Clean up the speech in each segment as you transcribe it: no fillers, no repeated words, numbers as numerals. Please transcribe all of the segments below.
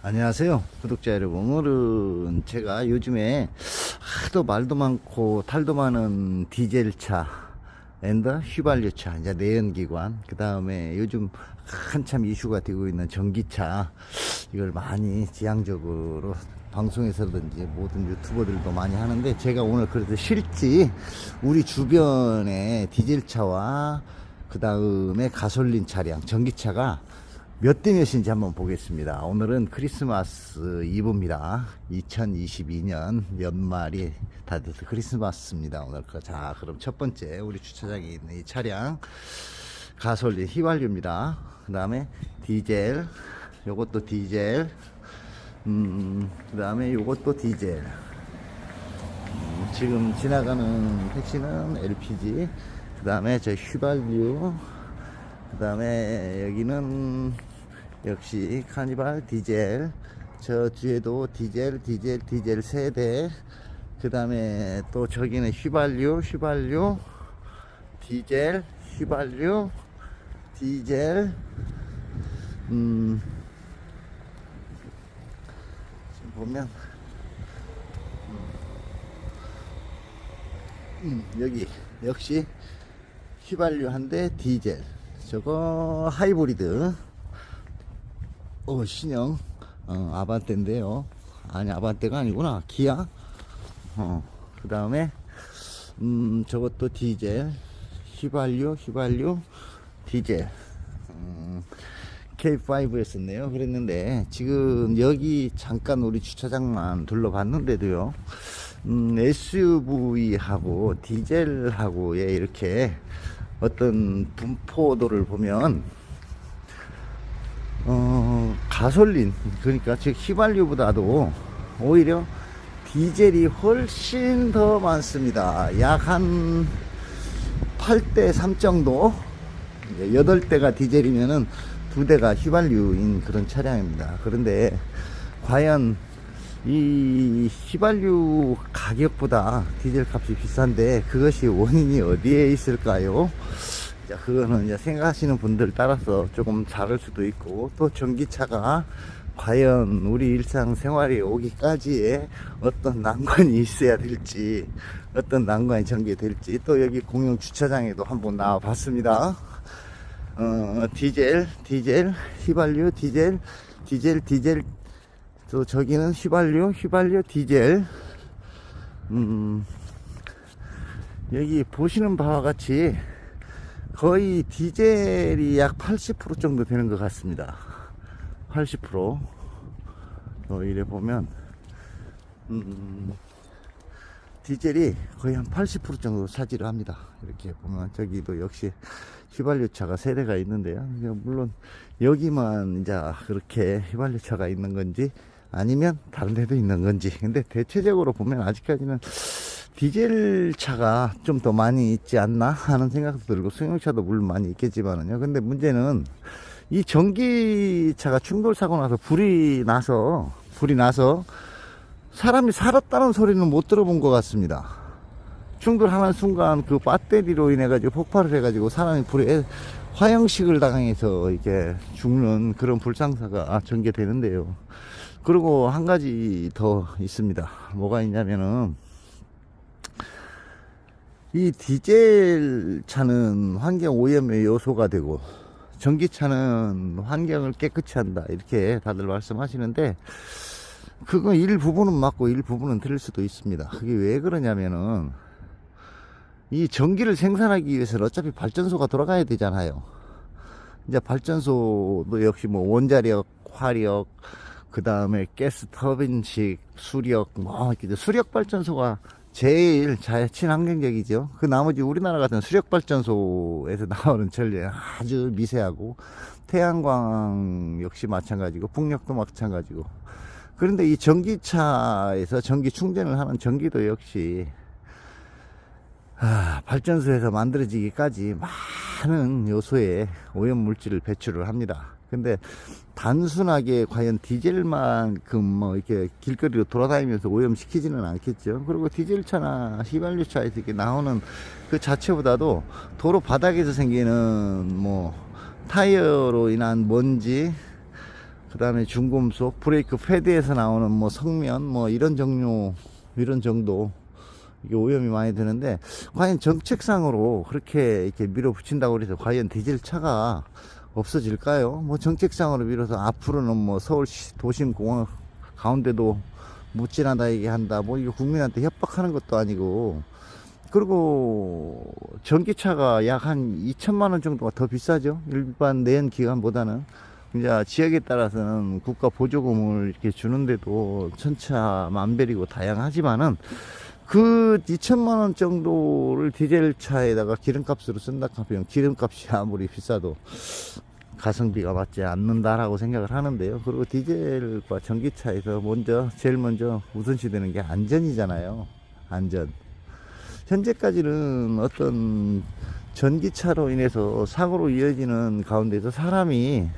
안녕하세요 구독자 여러분. 오늘은 제가 요즘에 하도 말도 많고 탈도 많은 디젤차 앤더 휘발유차, 이제 내연기관, 그 다음에 요즘 한참 이슈가 되고 있는 전기차, 이걸 많이 지향적으로 방송에서든지 모든 유튜버들도 많이 하는데, 제가 오늘 그래도 실제 우리 주변에 디젤차와 그 다음에 가솔린 차량, 전기차가 몇 대 몇인지 한번 보겠습니다. 오늘은 크리스마스 이브입니다. 2022년 연말이 다 돼서 크리스마스입니다. 오늘. 자, 그럼 첫 번째 우리 주차장에 있는 이 차량 가솔린 휘발유입니다. 그 다음에 디젤, 요것도 디젤, 그 다음에 요것도 디젤. 지금 지나가는 택시는 LPG, 그 다음에 저 휘발유, 그 다음에 여기는 역시 카니발 디젤, 저 뒤에도 디젤 세대, 그 다음에 또 저기는 휘발유, 디젤, 휘발유, 디젤. 지금 보면 여기 역시 휘발유 한 대, 디젤, 저거 하이브리드, 신형 아반떼인데요. 아니, 아반떼가 아니구나, 기아. 그 다음에 저것도 디젤, 휘발유, 디젤. K5였었네요. 그랬는데 지금 여기 잠깐 우리 주차장만 둘러봤는데도요, SUV하고 디젤하고의 이렇게 어떤 분포도를 보면 가솔린, 그러니까 즉 휘발유보다도 오히려 디젤이 훨씬 더 많습니다. 약 한 8대 3 정도, 8대가 디젤이면은 2대가 휘발유인 그런 차량입니다. 그런데 과연 이 휘발유 가격보다 디젤 값이 비싼데 그것이 원인이 어디에 있을까요? 자, 그거는 이제 생각하시는 분들 따라서 조금 다를 수도 있고, 또 전기차가 과연 우리 일상생활에 오기까지의 어떤 난관이 있어야 될지, 어떤 난관이 전개될지, 또 여기 공용 주차장에도 한번 나와 봤습니다. 디젤, 휘발유, 디젤, 또 저기는 휘발유, 디젤. 여기 보시는 바와 같이 거의 디젤이 약 80% 정도 되는 것 같습니다. 80%. 이래 보면 디젤이 거의 한 80% 정도 차지를 합니다. 이렇게 보면 저기도 역시 휘발유차가 세대가 있는데요. 물론 여기만 이제 그렇게 휘발유차가 있는 건지 아니면 다른 데도 있는 건지, 근데 대체적으로 보면 아직까지는 디젤차가 좀 더 많이 있지 않나 하는 생각도 들고, 승용차도 물론 많이 있겠지만은요. 근데 문제는 이 전기차가 충돌 사고 나서 불이 나서 사람이 살았다는 소리는 못 들어본 것 같습니다. 충돌하는 순간 그 배터리로 인해 가지고 폭발을 해 가지고 사람이 불에 화형식을 당해서 이게 죽는 그런 불상사가 전개되는데요. 그리고 한 가지 더 있습니다. 뭐가 있냐면은, 이 디젤 차는 환경 오염의 요소가 되고 전기차는 환경을 깨끗이 한다, 이렇게 다들 말씀하시는데, 그건 일부분은 맞고 일부분은 틀릴 수도 있습니다. 그게 왜 그러냐면은, 이 전기를 생산하기 위해서는 어차피 발전소가 돌아가야 되잖아요. 이제 발전소도 역시 뭐 원자력, 화력, 그 다음에 가스 터빈식, 수력, 수력 발전소가 제일 친환경적이죠. 그 나머지 우리나라 같은 수력 발전소에서 나오는 전력 아주 미세하고, 태양광 역시 마찬가지고, 풍력도 마찬가지고. 그런데 이 전기차에서 전기 충전을 하는 전기도 역시 발전소에서 만들어지기까지 많은 요소의 오염 물질을 배출을 합니다. 근데 단순하게 과연 디젤만큼 뭐 이렇게 길거리로 돌아다니면서 오염시키지는 않겠죠. 그리고 디젤차나 휘발유차에서 이렇게 나오는 그 자체보다도 도로 바닥에서 생기는 뭐 타이어로 인한 먼지, 그 다음에 중금속, 브레이크 패드에서 나오는 뭐 성면, 뭐 이런 종류, 이런 정도, 이게 오염이 많이 드는데, 과연 정책상으로 그렇게 이렇게 밀어붙인다고 해서 과연 디젤 차가 없어질까요? 뭐 정책상으로 밀어서 앞으로는 뭐 서울 도심 공항 가운데도 못 지나다니게 한다. 뭐 이거 국민한테 협박하는 것도 아니고. 그리고 전기차가 약 한 2천만 원 정도가 더 비싸죠. 일반 내연 기관보다는. 이제 지역에 따라서는 국가 보조금을 이렇게 주는데도 천차만별이고 다양하지만은 그 2천만 원 정도를 디젤 차에다가 기름값으로 쓴다 하면 기름값이 아무리 비싸도 가성비가 맞지 않는다라고 생각을 하는데요. 그리고 디젤과 전기차에서 제일 먼저 우선시 되는 게 안전이잖아요. 안전. 현재까지는 어떤 전기차로 인해서 사고로 이어지는 가운데서 사람이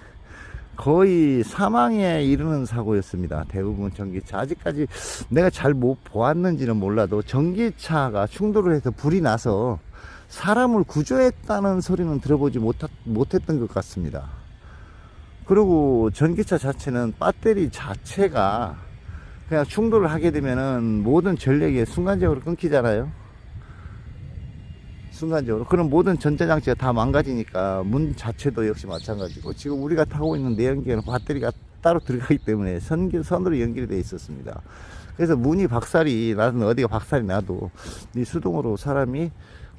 거의 사망에 이르는 사고였습니다. 대부분 전기차. 아직까지 내가 잘 못 보았는지는 몰라도 전기차가 충돌을 해서 불이 나서 사람을 구조했다는 소리는 들어보지 못했던 것 같습니다. 그리고 전기차 자체는 배터리 자체가 그냥 충돌을 하게 되면은 모든 전력이 순간적으로 끊기잖아요. 순간적으로. 그럼 모든 전자장치가 다 망가지니까 문 자체도 역시 마찬가지고, 지금 우리가 타고 있는 내연기관은 배터리가 따로 들어가기 때문에 선으로 연결이 되어 있었습니다. 그래서 문이 박살이 나든 어디가 박살이 나도 이 수동으로 사람이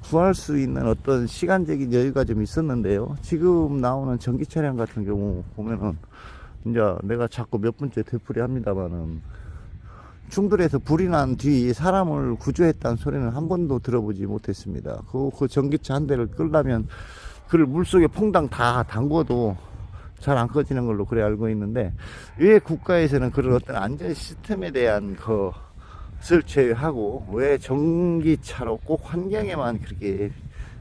구할 수 있는 어떤 시간적인 여유가 좀 있었는데요. 지금 나오는 전기 차량 같은 경우 보면은 이제 내가 자꾸 몇 번째 되풀이 합니다만은 충돌해서 불이 난 뒤 사람을 구조했다는 소리는 한 번도 들어보지 못했습니다. 그 전기차 한 대를 끌려면 그를 물속에 퐁당 다 담궈도 잘 안 꺼지는 걸로 그래 알고 있는데, 왜 국가에서는 그런 어떤 안전 시스템에 대한 것을 제외하고 왜 전기차로 꼭 환경에만 그렇게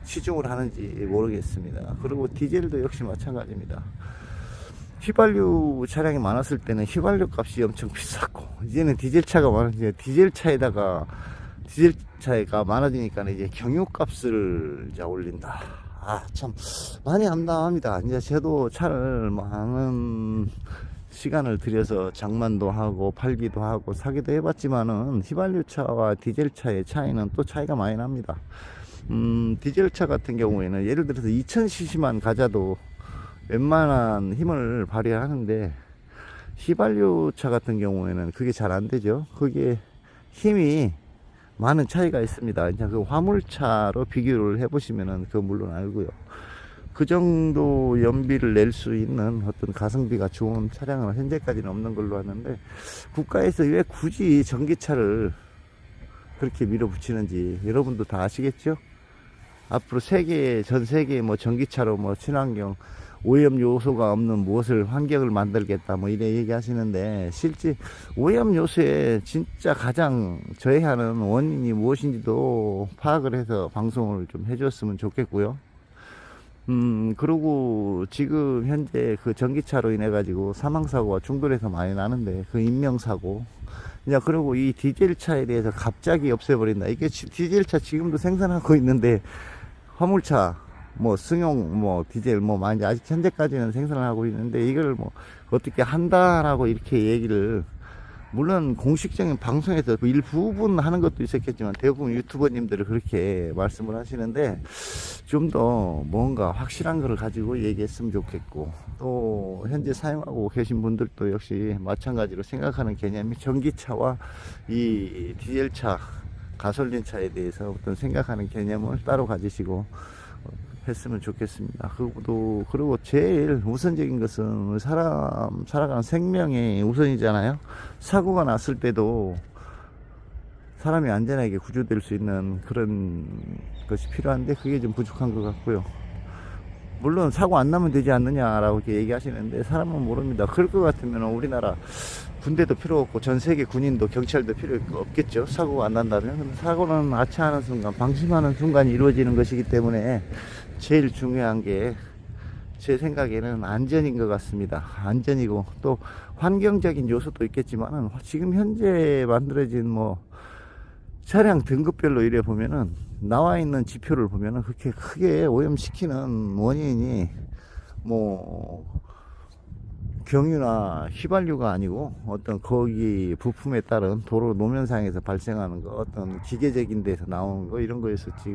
치중을 하는지 모르겠습니다. 그리고 디젤도 역시 마찬가지입니다. 휘발유 차량이 많았을 때는 휘발유 값이 엄청 비쌌고, 이제는 디젤차가 많아지니까 디젤차가 많아지니까 이제 경유값을 이제 올린다. 참 많이 암담합니다. 이제 저도 차를 많은 시간을 들여서 장만도 하고 팔기도 하고 사기도 해봤지만은 휘발유 차와 디젤 차의 차이는 또 차이가 많이 납니다. 디젤 차 같은 경우에는 예를 들어서 2000cc만 가져도 웬만한 힘을 발휘하는데, 휘발유 차 같은 경우에는 그게 잘 안 되죠. 그게 힘이 많은 차이가 있습니다. 이제 그 화물차로 비교를 해보시면은 그 물론 알고요. 그 정도 연비를 낼 수 있는 어떤 가성비가 좋은 차량은 현재까지는 없는 걸로 아는데, 국가에서 왜 굳이 전기차를 그렇게 밀어붙이는지 여러분도 다 아시겠죠? 앞으로 전 세계에 뭐 전기차로 뭐 친환경 오염 요소가 없는 무엇을 환경을 만들겠다 뭐 이래 얘기하시는데, 실제 오염 요소에 진짜 가장 저해하는 원인이 무엇인지도 파악을 해서 방송을 좀 해줬으면 좋겠고요. 그리고 지금 현재 그 전기차로 인해 가지고 사망사고가 충돌해서 많이 나는데, 그 인명사고, 이제 그리고 이 디젤차에 대해서 갑자기 없애버린다. 이게 디젤차 지금도 생산하고 있는데, 화물차 뭐 승용 뭐 디젤 뭐 많이 아직 현재까지는 생산을 하고 있는데, 이걸 뭐 어떻게 한다라고 이렇게 얘기를, 물론 공식적인 방송에서 일부분 하는 것도 있었겠지만 대부분 유튜버님들을 그렇게 말씀을 하시는데, 좀 더 뭔가 확실한 것을 가지고 얘기했으면 좋겠고, 또 현재 사용하고 계신 분들도 역시 마찬가지로 생각하는 개념이 전기차와 이 디젤차, 가솔린차에 대해서 어떤 생각하는 개념을 따로 가지시고 했으면 좋겠습니다. 그리고 제일 우선적인 것은 사람 살아가는 생명이 우선이잖아요. 사고가 났을 때도 사람이 안전하게 구조될 수 있는 그런 것이 필요한데, 그게 좀 부족한 것 같고요. 물론 사고 안 나면 되지 않느냐라고 이렇게 얘기하시는데, 사람은 모릅니다. 그럴 것 같으면 우리나라 군대도 필요 없고 전 세계 군인도 경찰도 필요 없겠죠. 사고가 안 난다면. 근데 사고는 아차하는 순간, 방심하는 순간이 이루어지는 것이기 때문에 제일 중요한 게 제 생각에는 안전인 것 같습니다. 안전이고, 또 환경적인 요소도 있겠지만은 지금 현재 만들어진 뭐 차량 등급별로 이래 보면은 나와 있는 지표를 보면은 그렇게 크게 오염시키는 원인이 뭐 경유나 휘발유가 아니고 어떤 거기 부품에 따른 도로 노면상에서 발생하는 거, 어떤 기계적인 데서 나오는 거, 이런 거였었지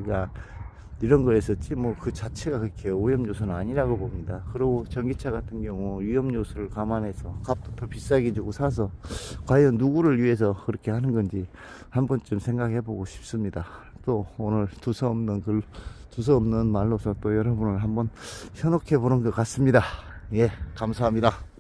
뭐 그 자체가 그렇게 오염 요소는 아니라고 봅니다. 그리고 전기차 같은 경우 위험 요소를 감안해서 값도 더 비싸게 주고 사서 과연 누구를 위해서 그렇게 하는 건지 한 번쯤 생각해 보고 싶습니다. 또 오늘 두서없는 말로서 또 여러분을 한번 현혹해 보는 것 같습니다. 예, 감사합니다.